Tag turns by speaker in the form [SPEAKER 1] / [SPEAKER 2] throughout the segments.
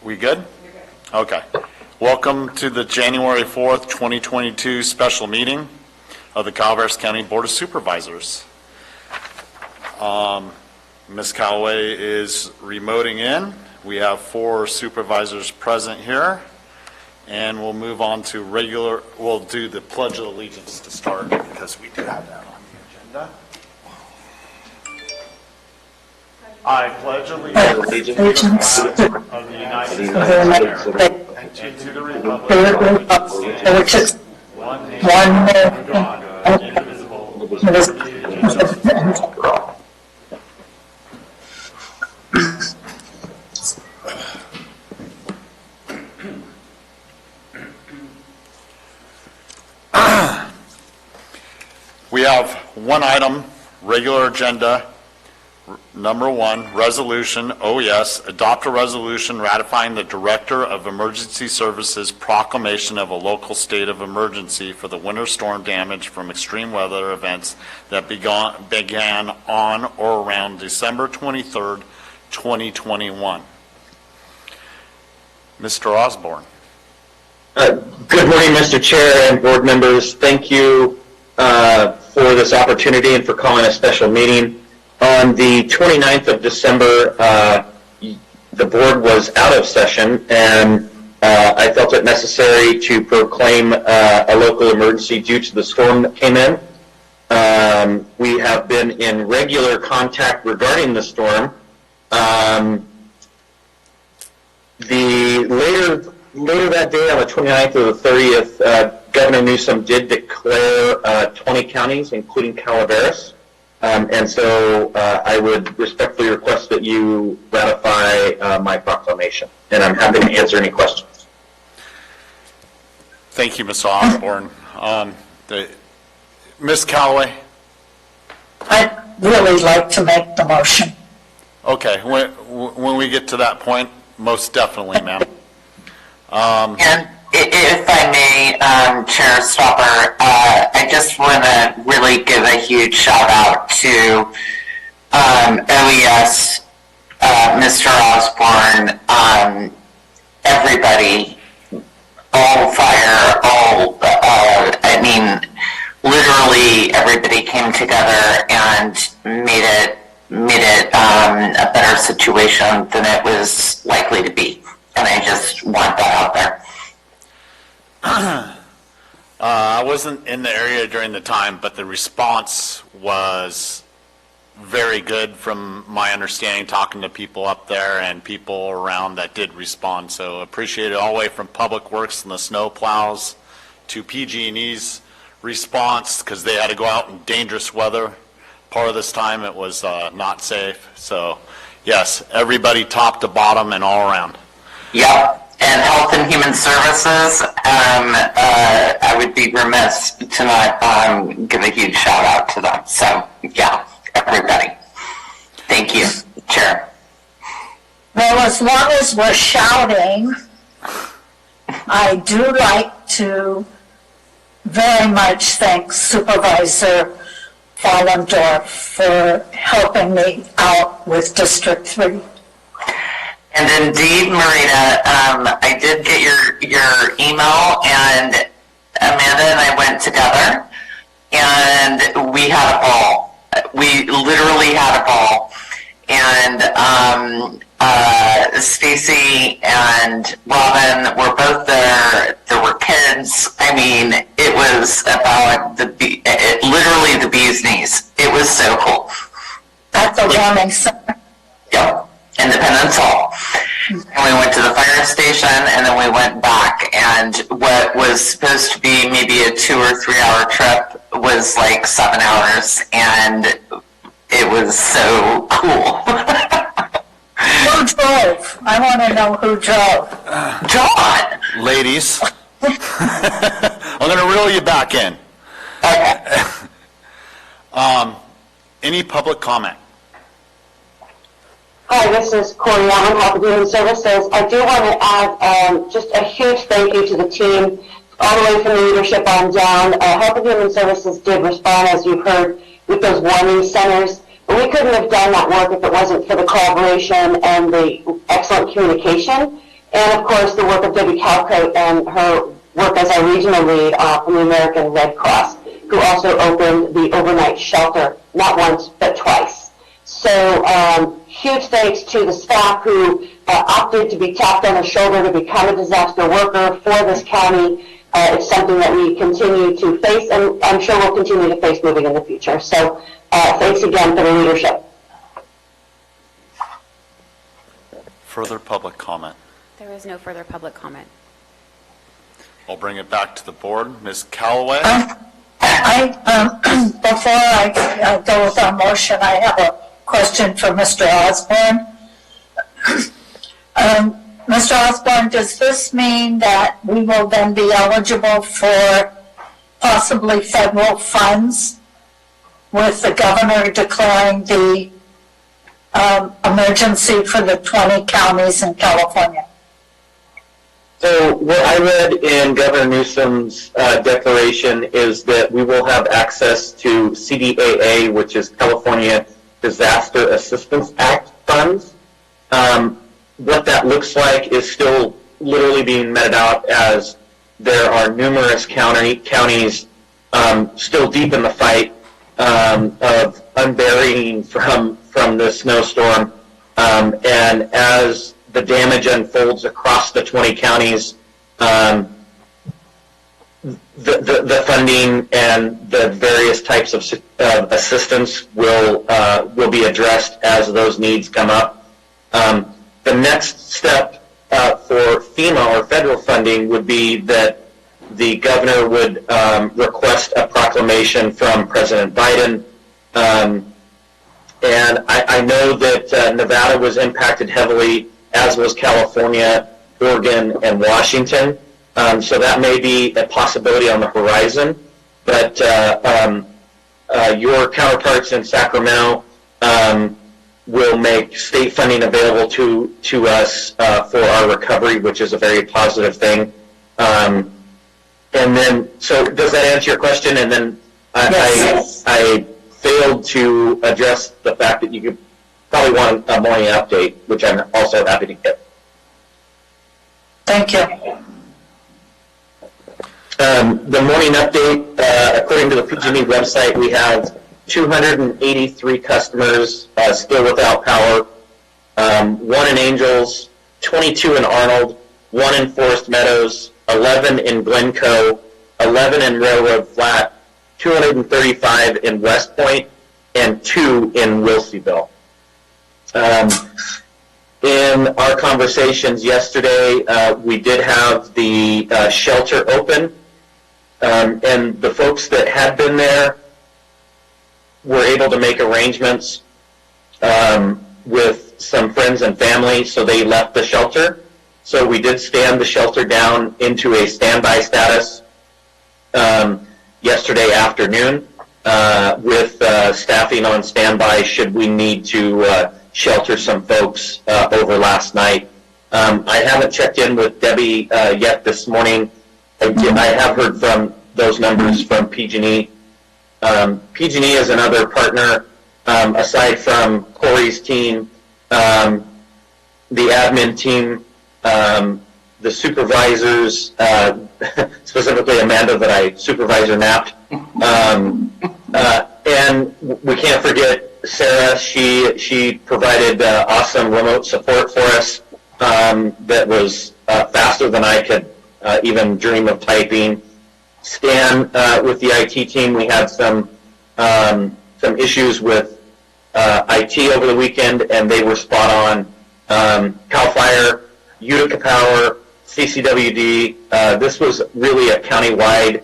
[SPEAKER 1] We good? Okay. Welcome to the January 4th, 2022 special meeting of the Calaveras County Board of Supervisors. Ms. Callaway is remoting in. We have 4 supervisors present here, and we'll move on to we'll do the Pledge of Allegiance to start because we do have that on the agenda. I pledge allegiance to the flag of the United States of America and to the republic which is one nation under God, indivisible, with liberty and justice for all. We have one item, regular agenda. Number 1, resolution, adopt a resolution ratifying the Director of Emergency Services proclamation of a local state of emergency for the winter storm damage from extreme weather events that began on or around December 23rd, 2021. Mr. Osborne.
[SPEAKER 2] Good morning, Mr. Chair and board members. Thank you for this opportunity and for calling a special meeting. On the 29th of December, the board was out of session, and I felt it necessary to proclaim a local emergency due to the storm that came in. We have been in regular contact regarding the storm. Later that day, on the 29th or the 30th, Governor Newsom did declare 20 counties, including Calaveras. And so I would respectfully request that you ratify my proclamation, and I'm happy to answer any questions.
[SPEAKER 1] Thank you, Mr. Osborne. Ms. Callaway?
[SPEAKER 3] I'd really like to make the motion.
[SPEAKER 1] Okay, when we get to that point, most definitely, ma'am.
[SPEAKER 4] And if I may, Chair Stopper, I just want to really give a huge shout out to OES, Mr. Osborne, everybody, all fire, I mean, literally everybody came together and made it a better situation than it was likely to be. And I just want that out there.
[SPEAKER 1] I wasn't in the area during the time, but the response was very good from my understanding, talking to people up there and people around that did respond. So appreciate it all the way from Public Works and the snow plows to PG&E's response, because they had to go out in dangerous weather. Part of this time it was not safe. So yes, everybody top to bottom and all around.
[SPEAKER 4] Yep. And Health and Human Services, I would be remiss to not give a huge shout out to them. So, yeah, everybody. Thank you, Chair.
[SPEAKER 3] Well, as long as we're shouting, I do like to very much thank Supervisor Fallendorf for helping me out with District 3.
[SPEAKER 4] And indeed, Marita, I did get your email, and Amanda and I went together, and we had a ball. We literally had a ball. And Stacy and Robin were both there. There were kids. I mean, it was about literally the bee's knees. It was so cool.
[SPEAKER 3] At the Warming Center.
[SPEAKER 4] Yep. Independence Hall. And we went to the fire station, and then we went back, and what was supposed to be maybe a 2 or 3 hour trip was like 7 hours, and it was so cool.
[SPEAKER 3] Who drove? I want to know who drove.
[SPEAKER 4] John!
[SPEAKER 1] Ladies, I'm going to reel you back in.
[SPEAKER 4] Okay.
[SPEAKER 1] Any public comment?
[SPEAKER 5] Hi, this is Corey Allen, Health and Human Services. I do want to add just a huge thank you to the team, all the way from the leadership on down. Health and Human Services did respond, as you've heard, with those warming centers. But we couldn't have done that work if it wasn't for the collaboration and the excellent communication. and of course the work of Debbie Calcote and her work as our regional lead from the American Red Cross, who also opened the overnight shelter, not once, but twice. So huge thanks to the staff who opted to be tapped on the shoulder to become a disaster worker for this county. It's something that we continue to face, and I'm sure we'll continue to face moving in the future. So thanks again for the leadership.
[SPEAKER 1] Further public comment?
[SPEAKER 6] There is no further public comment.
[SPEAKER 1] I'll bring it back to the board. Ms. Callaway?
[SPEAKER 3] Before I go with our motion, I have a question for Mr. Osborne. Mr. Osborne, does this mean that we will then be eligible for possibly federal funds with the governor declaring the emergency for the 20 counties in California?
[SPEAKER 2] So what I read in Governor Newsom's declaration is that we will have access to CDAA, which is California Disaster Assistance Act funds. What that looks like is still literally being meted out, as there are numerous counties still deep in the fight of unburying from the snowstorm. And as the damage unfolds across the 20 counties, the funding and the various types of assistance will be addressed as those needs come up. The next step for FEMA or federal funding would be that the governor would request a proclamation from President Biden. And I know that Nevada was impacted heavily, as was California, Oregon, and Washington. So that may be a possibility on the horizon. But your counterparts in Sacramento will make state funding available to us for our recovery, which is a very positive thing. And then, so does that answer your question? And then
[SPEAKER 3] Yes.
[SPEAKER 2] I failed to address the fact that you could probably want a morning update, which I'm also happy to get.
[SPEAKER 3] Thank you.
[SPEAKER 2] The morning update, according to the PG&E website, we have 283 customers still without power, 1 in Angels, 22 in Arnold, 1 in Forest Meadows, 11 in Glencoe, 11 in Railroad Flat, 235 in West Point, and 2 in Wilseyville. In our conversations yesterday, we did have the shelter open, and the folks that had been there were able to make arrangements with some friends and family, so they left the shelter. So we did stand the shelter down into a standby status yesterday afternoon with staffing on standby should we need to shelter some folks over last night. I haven't checked in with Debbie yet this morning. I have heard from those numbers from PG&E. PG&E is another partner aside from Corey's team, the admin team, the supervisors, specifically Amanda that I supervisor napped. And we can't forget Sarah. She provided awesome remote support for us that was faster than I could even dream of typing. Stan, with the IT team, we had some issues with IT over the weekend, and they were spot on. CAL FIRE, Utica Power, CCWD. This was really a countywide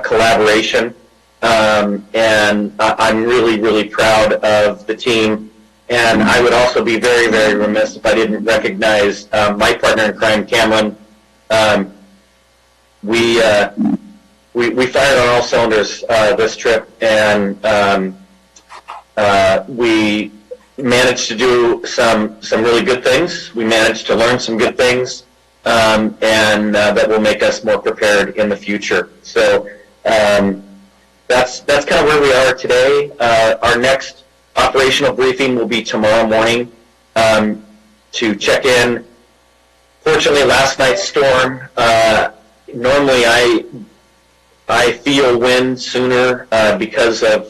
[SPEAKER 2] collaboration, and I'm really, really proud of the team. And I would also be very, very remiss if I didn't recognize my partner in crime, Cameron. We fired on all cylinders this trip, and we managed to do some really good things. We managed to learn some good things, and that will make us more prepared in the future. So that's kind of where we are today. Our next operational briefing will be tomorrow morning to check in Fortunately, last night's storm, normally I feel wind sooner because of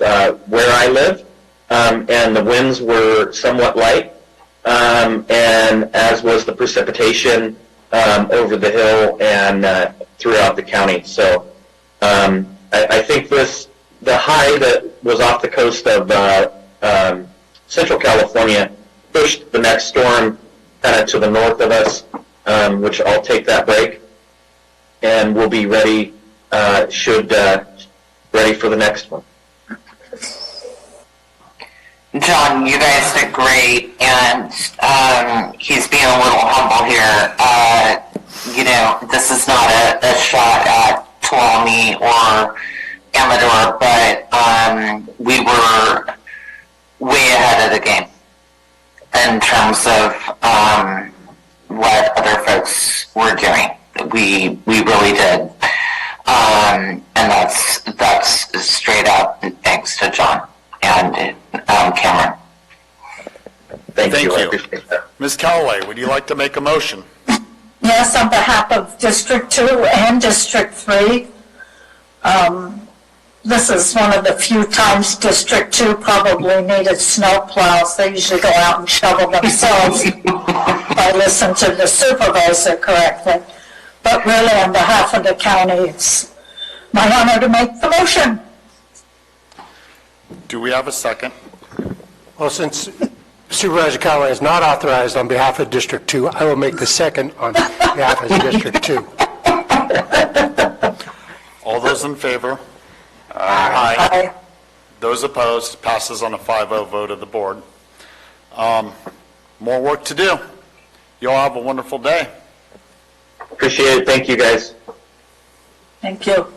[SPEAKER 2] where I live, and the winds were somewhat light, and as was the precipitation over the hill and throughout the county. So I think the high that was off the coast of Central California pushed the next storm kind of to the north of us, which I'll take that break, and we'll be ready ready for the next one.
[SPEAKER 4] John, you guys did great, and he's being a little humble here. This is not a shot at Tuolumne or Amador, but we were way ahead of the game in terms of what other folks were doing. We really did, and that's straight up thanks to John and Cameron.
[SPEAKER 2] Thank you. I
[SPEAKER 1] you.
[SPEAKER 2] appreciate that.
[SPEAKER 1] Ms. Callaway, would you like to make a motion?
[SPEAKER 3] Yes, on behalf of District 2 and District 3, this is one of the few times District 2 probably needed snow plows. They usually go out and shovel themselves if I listen to the supervisor correctly. But really, on behalf of the county, it's my honor to make the motion.
[SPEAKER 1] Do we have a second?
[SPEAKER 7] Well, since Supervisor Callaway is not authorized on behalf of District 2, I will make the second on behalf of District 2.
[SPEAKER 1] All those in favor?
[SPEAKER 3] Aye.
[SPEAKER 1] Those opposed, passes on a 5-0 vote of the board. More work to do. You all have a wonderful day.
[SPEAKER 2] Appreciate it. Thank you, guys.
[SPEAKER 3] Thank you.